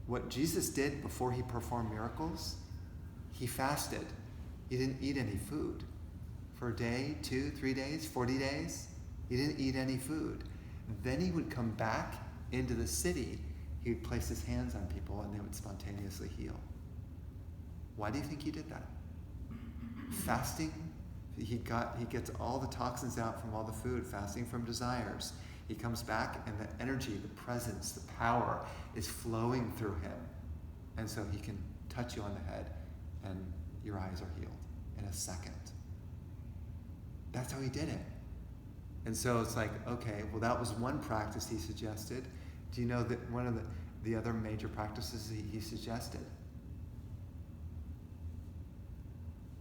What Jesus did before he performed miracles, he fasted. He didn't eat any food. For a day, 2, 3 days, 40 days, he didn't eat any food. Then he would come back into the city. He would place his hands on people and they would spontaneously heal. Why do you think he did that? Fasting, he gets all the toxins out from all the food, fasting from desires. He comes back and the energy, the presence, the power is flowing through him. And so he can touch you on the head and your eyes are healed in a second. That's how he did it. And so it's like, okay, well that was one practice he suggested. Do you know that one of the other major practices he suggested?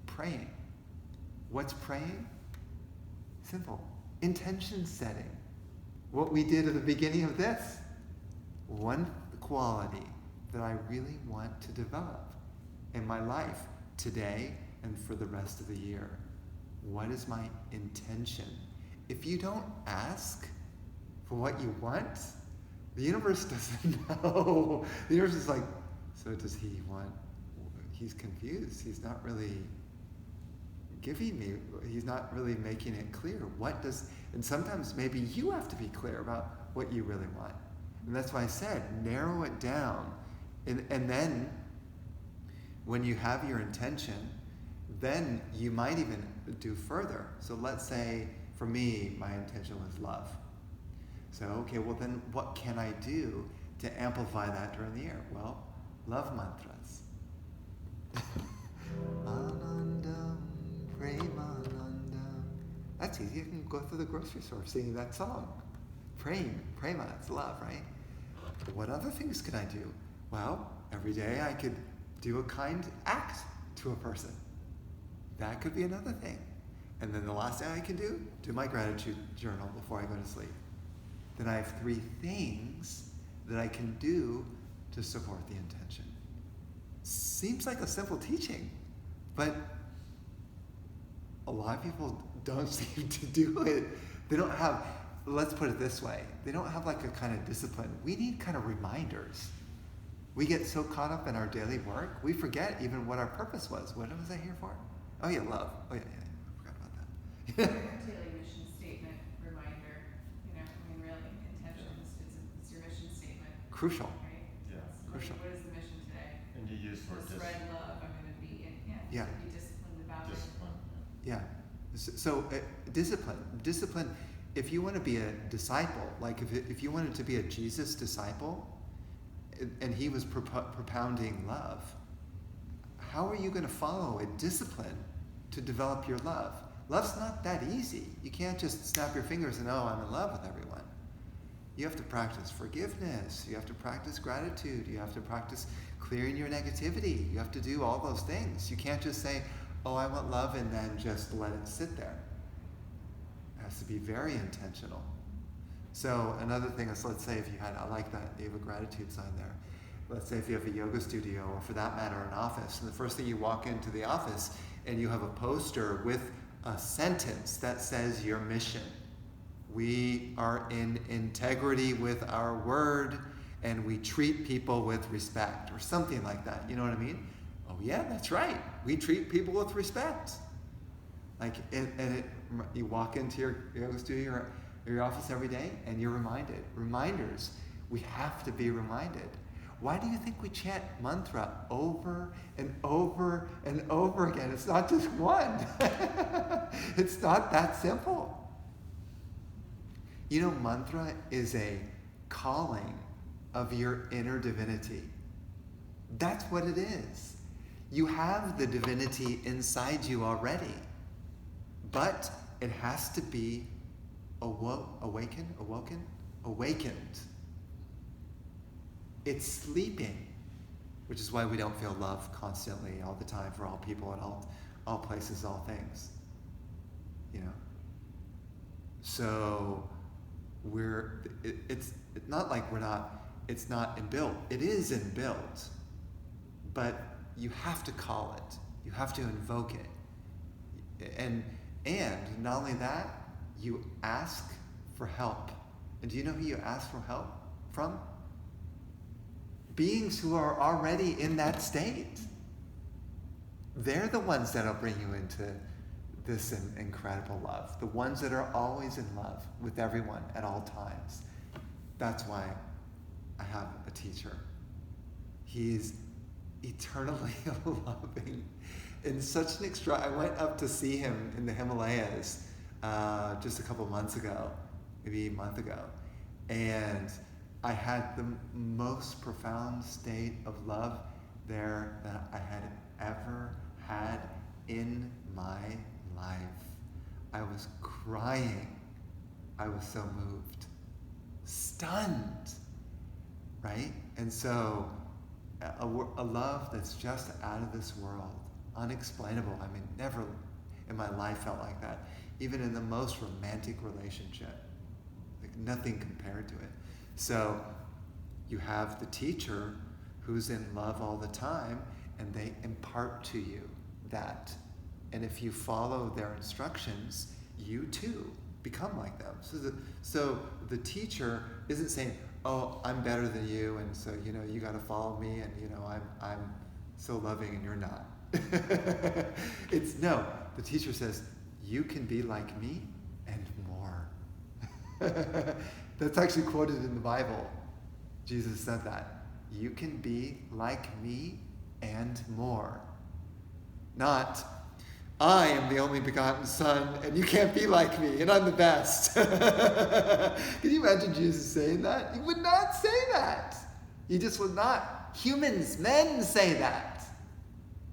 Praying. What's praying? Simple. Intention setting. What we did at the beginning of this. One quality that I really want to develop in my life today and for the rest of the year. What is my intention? If you don't ask for what you want, the universe doesn't know. The universe is like, so does he want? He's confused. He's not really giving me, he's not really making it clear. And sometimes maybe you have to be clear about what you really want. And that's why I said, narrow it down. And then, when you have your intention, then you might even do further. So let's say, for me, my intention was love. So, okay, well then what can I do to amplify that during the year? Well, love mantras. Anandam, Premanandam. That's easy. You can go through the grocery store singing that song. Prema, it's love, right? What other things can I do? Well, every day I could do a kind act to a person. That could be another thing. And then the last thing I can do my gratitude journal before I go to sleep. Then I have 3 things that I can do to support the intention. Seems like a simple teaching, but a lot of people don't seem to do it. They don't have, let's put it this way, they don't have like a kind of discipline. We need kind of reminders. We get so caught up in our daily work, we forget even what our purpose was. What was I here for? Oh yeah, love. Oh yeah, I forgot about that. Daily mission statement reminder. Really, intentions. It's your mission statement. Crucial. Right? Yeah. Crucial. What is the mission today? And you use for To spread love. I'm going to be Yeah. be disciplined about discipline. Yeah. So discipline. If you want to be a disciple, like if you wanted to be a Jesus disciple, and he was propounding love, how are you going to follow a discipline to develop your love? Love's not that easy. You can't just snap your fingers and, oh, I'm in love with everyone. You have to practice forgiveness. You have to practice gratitude. You have to practice clearing your negativity. You have to do all those things. You can't just say, oh, I want love, and then just let it sit there. It has to be very intentional. So another thing is, let's say if you had, I like that, you have a gratitude sign there. Let's say if you have a yoga studio, or for that matter, an office, and the first thing you walk into the office and you have a poster with a sentence that says your mission. We are in integrity with our word and we treat people with respect, or something like that. You know what I mean? Oh yeah, that's right. We treat people with respect. Like, you walk into your yoga studio or your office every day and you're reminded. Reminders. We have to be reminded. Why do you think we chant mantra over and over and over again? It's not just one. It's not that simple. You know, mantra is a calling of your inner divinity. That's what it is. You have the divinity inside you already, but it has to be awakened. It's sleeping, which is why we don't feel love constantly all the time for all people and all places, all things. You know? So it's not like it's not inbuilt. It is inbuilt, but you have to call it. You have to invoke it. And not only that, you ask for help. And do you know who you ask for help from? beings who are already in that state. They're the ones that'll bring you into this incredible love. The ones that are always in love with everyone at all times. That's why I have a teacher. He's eternally loving. In such an I went up to see him in the Himalayas just a couple months ago, maybe a month ago. And I had the most profound state of love there that I had ever had in my life. I was crying. I was so moved. Stunned. Right? And so, a love that's just out of this world. Unexplainable. I mean, never in my life felt like that. Even in the most romantic relationship. Like nothing compared to it. So you have the teacher who's in love all the time, and they impart to you that. And if you follow their instructions, you too become like them. So the teacher isn't saying, oh, I'm better than you, and so you got to follow me, and I'm so loving and you're not. It's no. The teacher says, you can be like me and more. That's actually quoted in the Bible. Jesus said that. You can be like me and more. Not, I am the only begotten Son, and you can't be like me, and I'm the best. Can you imagine Jesus saying that? He would not say that. He just would not. Humans, men say that.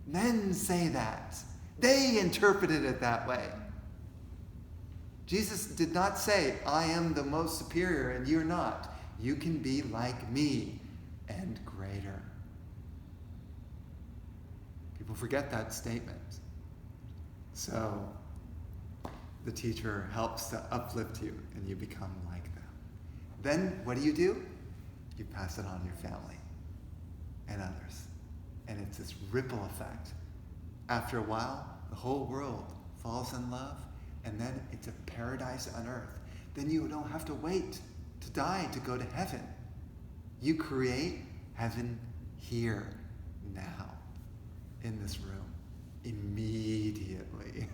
Men say that. They interpreted it that way. Jesus did not say, I am the most superior and you're not. You can be like me and greater. People forget that statement. So the teacher helps to uplift you and you become like them. Then what do? You pass it on to your family and others. And it's this ripple effect. After a while, the whole world falls in love, and then it's a paradise on earth. Then you don't have to wait to die to go to heaven. You create heaven here, now, in this room, immediately.